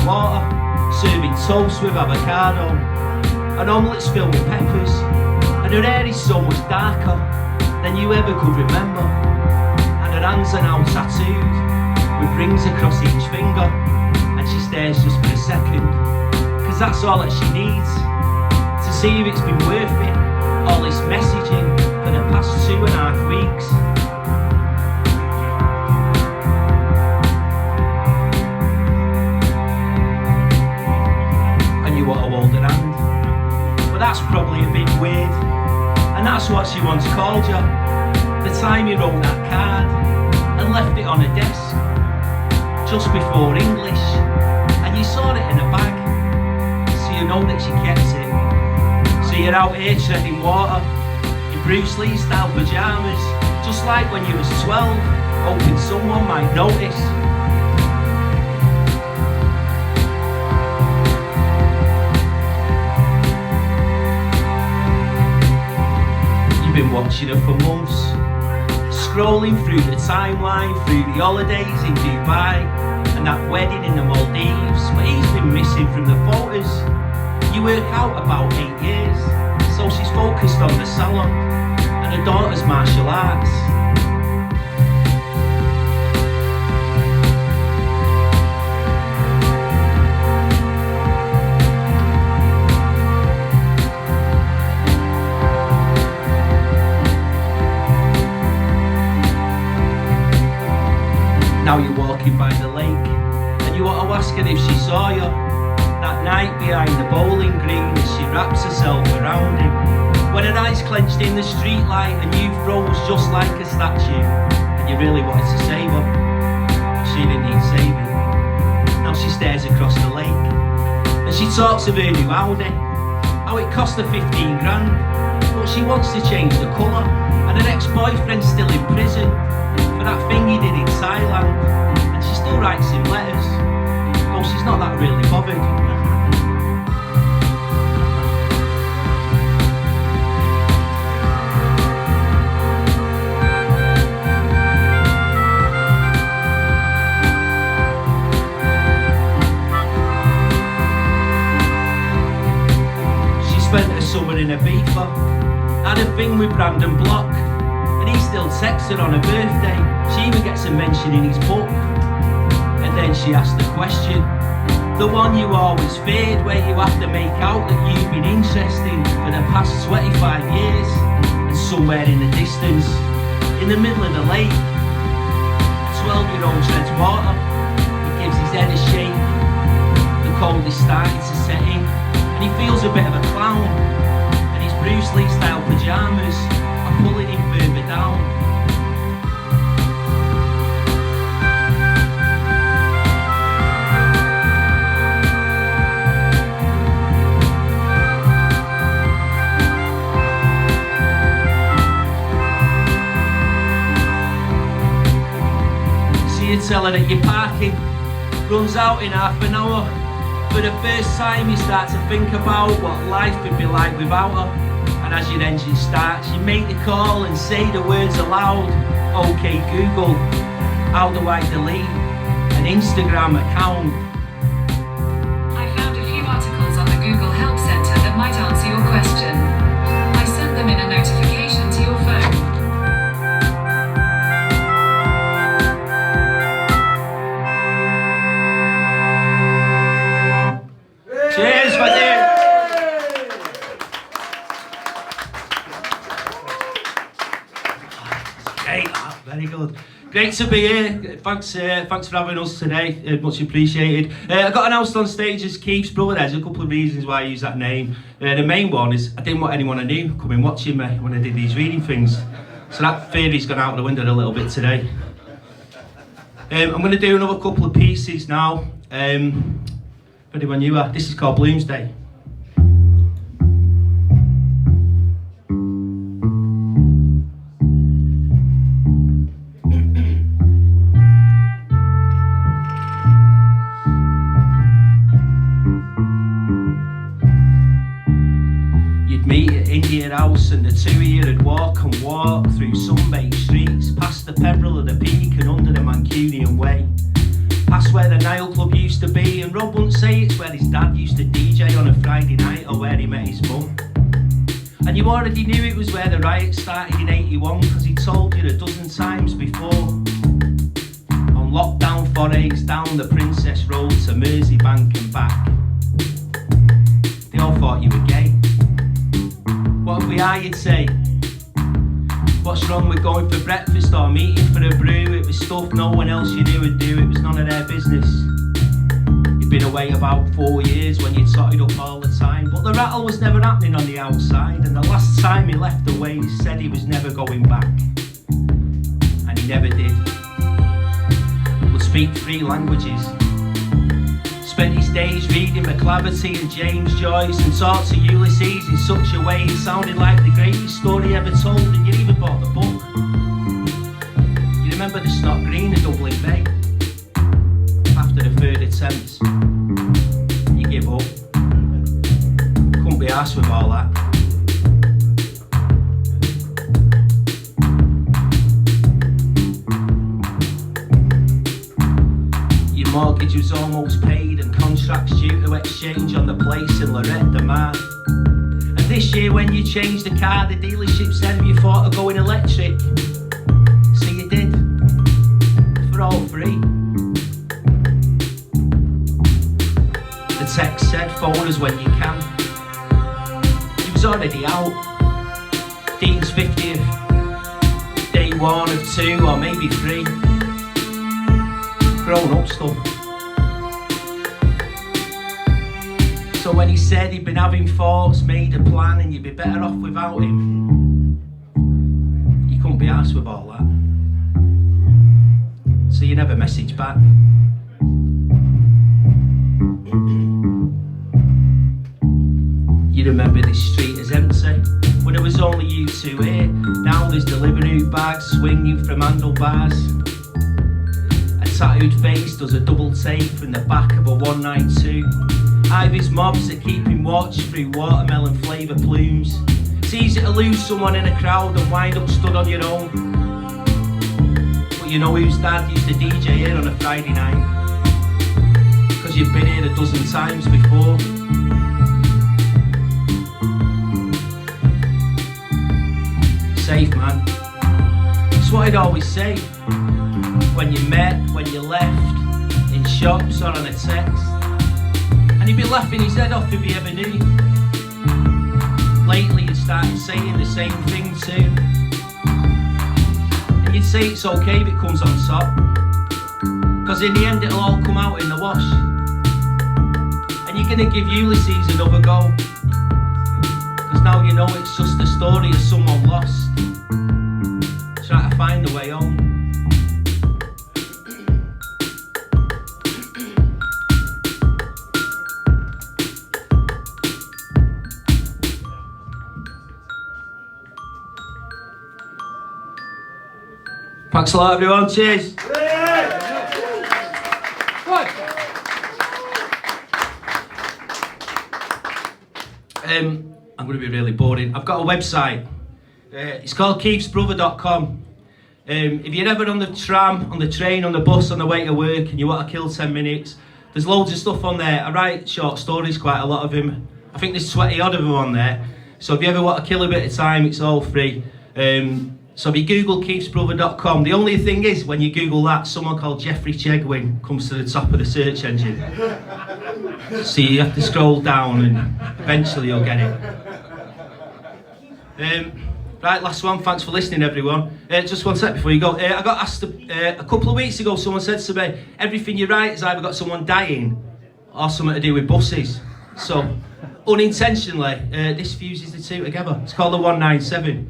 water, serving toast with avocado, and omelettes filled with peppers, and her hair is so much darker than you ever could remember, and her hands are now tattooed with rings across each finger, and she stares just for a second, cause that's all that she needs to see if it's been worth it, all this messaging for the past 2.5 weeks. And you want to hold her hand, but that's probably a bit weird, and that's what she once called you, the time you wrote that card and left it on her desk just before English, and you saw it in a bag, so you know that she kept it. So you're out here treading water in Bruce Lee style pyjamas, just like when you was 12, hoping someone might notice. You've been watching her for months, scrolling through the timeline, through the holidays in Dubai and that wedding in the Maldives, but he's been missing from the photos. You work out about 8 years, so she's focused on the salon and her daughter's martial arts. Now you're walking by the lake and you want to ask her if she saw you that night behind the bowling green as she wraps herself around him, when her eyes clenched in the street light and you froze just like a statue, and you really wanted to save her. She didn't need saving. Now she stares across the lake and she talks of her new Audi, how it cost her 15 grand, but she wants to change the colour, and her ex-boyfriend's still in prison for that thing he did in Thailand, and she still writes him letters, though she's not that really bothered. She spent her summer in Ibiza, had a thing with Brandon Block, and he still texts her on her birthday. She even gets a mention in his book. And then she asked the question, the one you always feared, where you have to make out that you've been interested for the past 25 years. And somewhere in the distance, in the middle of the lake, a 12-year-old treads water. He gives his head a shake. The cold is starting to set in, and he feels a bit of a clown. And his Bruce Lee style pyjamas are pulling him further down. So you tell her that your parking runs out in half an hour. For the first time you start to think about what life would be like without her. And as your engine starts, you make the call and say the words aloud. Okay Google, how do I delete an Instagram account? I found a few articles on the Google Help Center that might answer your question. I sent them in a notification to your phone. Cheers, my dear. Great, very good. Great to be here. Thanks for having us today. Much appreciated. I got announced on stage as Keith's brother. There's a couple of reasons why I use that name. The main one is I didn't want anyone I knew coming watching me when I did these reading things. So that theory's gone out the window a little bit today. I'm going to do another couple of pieces now. Ready when you are. This is called Bloomsday. You'd meet into your house and the two of you would walk and walk through sunbaked streets, past the Peveril of the Peak and under the Mancunian Way. past where the Nile Club used to be, and Rob wouldn't say it's where his dad used to DJ on a Friday night or where he met his mum. And you already knew it was where the riot started in 81 because he told you a dozen times before. On lockdown forays down the Princess Road to Merseybank and back. They all thought you were gay. What if we are, you'd say? What's wrong with going for breakfast or meeting for a brew? It was stuff no one else you knew would do, it was none of their business. You'd been away about 4 years when you'd totted up all the time, but the rattle was never happening on the outside, and the last time he left the way he said he was never going back. And he never did. Would speak 3 languages. Spent his days reading McClaverty and James Joyce and talked to Ulysses in such a way it sounded like the greatest story ever told, and you even bought the book. You remember the Snot Green at Dublin Bay? After the 3rd attempt, you give up. Couldn't be arsed with all that. Your mortgage was almost paid and contracts due to exchange on the place in Lorette de Mar. And this year when you changed the car, the dealership said you thought of going electric. So you did. For all free. The text said phone us when you can. It was already out. Dean's 50th. Day 1 of 2 or maybe 3. Grown up stuff. So when he said he'd been having thoughts, made a plan, and you'd be better off without him, you couldn't be arsed with all that. So you never messaged back. You remember this street as empty when it was only you 2 here. Now there's delivery bags swinging from handlebars. Tattooed face does a double take from the back of a 192. Ivy's mobs are keeping watch through watermelon flavour plumes. It's easy to lose someone in a crowd and wind up stood on your own. But you know whose dad used to DJ here on a Friday night? Because you've been here a dozen times before. Safe, man. That's what I'd always say. When you met, when you left, in shops or on a text. And he'd be laughing his head off if he ever knew. Lately you started saying the same thing too. And you'd say it's okay if it comes on top. Cause in the end it'll all come out in the wash. And you're gonna give Ulysses another go. Cause now you know it's just a story of someone lost, trying to find a way home. Thanks a lot, everyone. Cheers. I'm going to be really boring. I've got a website. It's called keithsbrother.com. If you're ever on the tram, on the train, on the bus, on the way to work, and you want to kill 10 minutes, there's loads of stuff on there. I write short stories, quite a lot of them. I think there's 20 odd of them on there. So if you ever want to kill a bit of time, it's all free. So if you Google keithsbrother.com, the only thing is, when you Google that, someone called Jeffrey Chegwin comes to the top of the search engine. So you have to scroll down and eventually you'll get it. Right, last one. Thanks for listening, everyone. Just one sec before you go. I got asked a couple of weeks ago, someone said to me, everything you write has either got someone dying or something to do with buses. So, unintentionally, this fuses the two together. It's called the 197.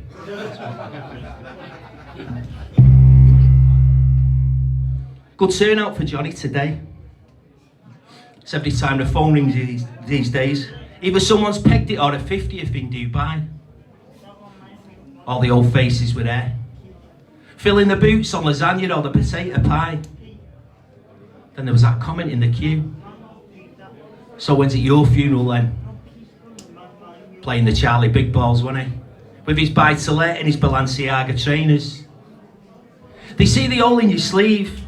Good turnout for Johnny today. It's every time the phone rings these days. Either someone's pegged it or a 50th in Dubai. All the old faces were there. Filling the boots on lasagna or the potato pie. Then there was that comment in the queue. So when's it your funeral then? Playing the Charlie Big Balls, wasn't he? With his buy-to-let and his Balenciaga trainers. They see the hole in your sleeve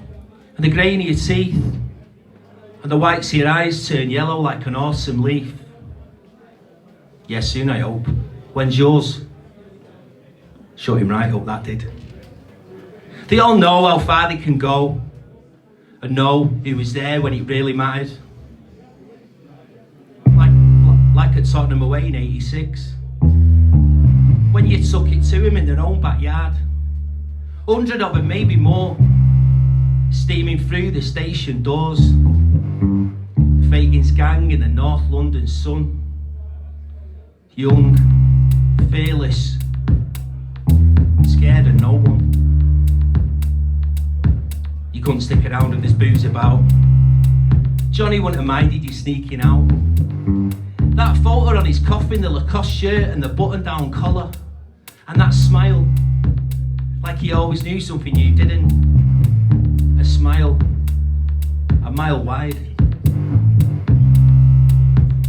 and the grain in your teeth. And the whites of your eyes turn yellow like an autumn leaf. Yes, soon I hope. When's yours? Shut him right up, that did. They all know how far they can go and know who was there when it really mattered. Like at Tottenham away in '86. When you took it to him in their own backyard. 100 of them, maybe more, steaming through the station doors. Fagan's gang in the North London sun. Young, fearless, scared of no one. You couldn't stick around if there's booze about. Johnny wouldn't have minded you sneaking out. That photo on his coffin, the Lacoste shirt and the button-down collar. And that smile, like he always knew something you didn't. A smile, a mile wide.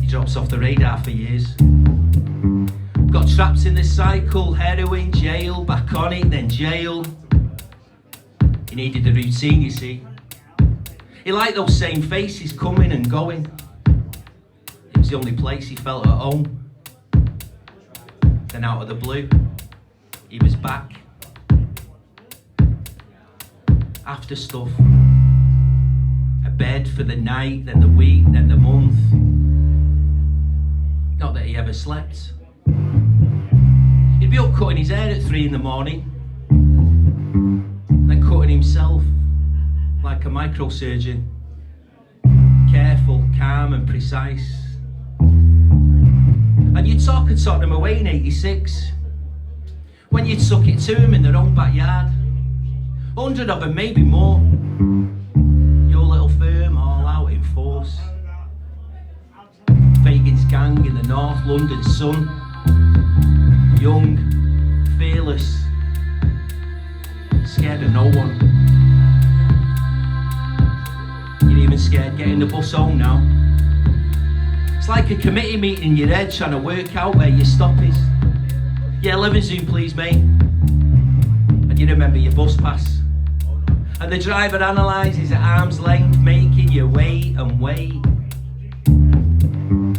He drops off the radar for years. Got trapped in the cycle, heroin, jail, back on it, then jail. He needed the routine, you see. He liked those same faces coming and going. It was the only place he felt at home. Then out of the blue, he was back. After stuff. A bed for the night, then the week, then the month. Not that he ever slept. He'd be up cutting his hair at 3 in the morning, then cutting himself like a microsurgeon, careful, calm and precise. And you'd talk at Tottenham away in '86, when you'd suck it to him in their own backyard. 100 of them, maybe more. Your little firm all out in force. Fagan's gang in the North London sun. Young, fearless, scared of no one. You're even scared getting the bus home now. It's like a committee meeting in your head trying to work out where your stop is. Yeah, 11 soon please mate. And you remember your bus pass. And the driver analyses at arm's length, making you wait and wait.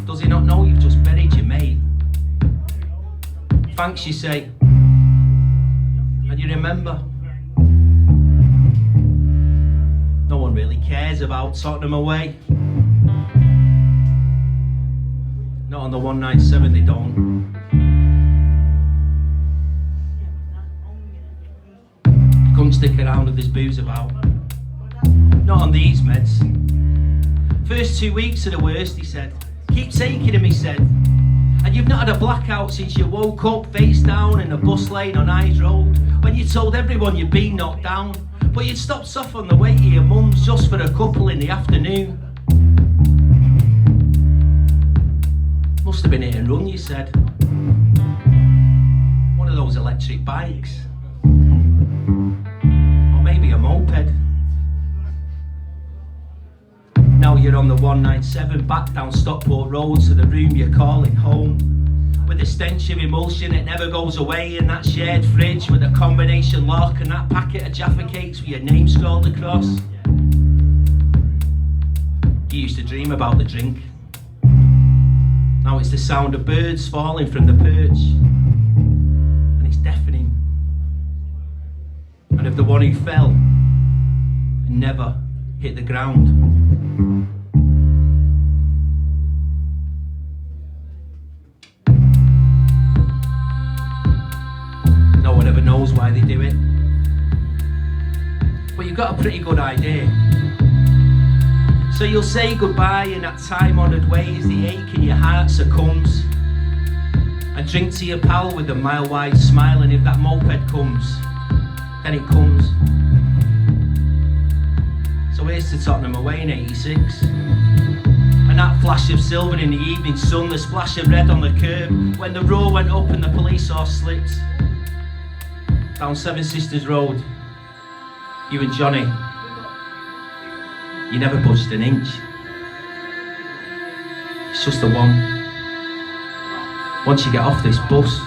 Does he not know you've just buried your mate? Thanks, you say. And you remember. No one really cares about Tottenham away. Not on the 197, they don't. Couldn't stick around if there's booze about. Not on these meds. First 2 weeks are the worst, he said. Keep taking them, he said. And you've not had a blackout since you woke up face down in a bus lane on Hyde Road, when you told everyone you'd been knocked down, but you'd stopped off on the way to your mum's just for a couple in the afternoon. Must have been hit and run, you said. One of those electric bikes. Or maybe a moped. Now you're on the 197, back down Stockport Road to the room you're calling home. With a stench of emulsion that never goes away in that shared fridge with a combination lock and that packet of Jaffa cakes with your name scrawled across. You used to dream about the drink. Now it's the sound of birds falling from the perch. And it's deafening. And of the one who fell and never hit the ground. No one ever knows why they do it. But you've got a pretty good idea. So you'll say goodbye in that time-honoured way as the ache in your heart succumbs. And drink to your pal with a mile-wide smile, and if that moped comes, then it comes. So here's to Tottenham away in '86. And that flash of silver in the evening sun, the splash of red on the curb, when the roar went up and the police horse slipped. Down Seven Sisters Road, you and Johnny, you never budged an inch. It's just the one. Once you get off this bus.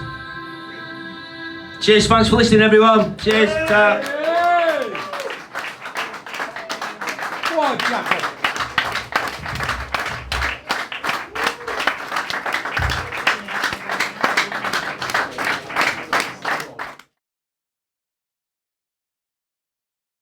Cheers, thanks for listening everyone. Cheers. Ta. Go on, Jacko.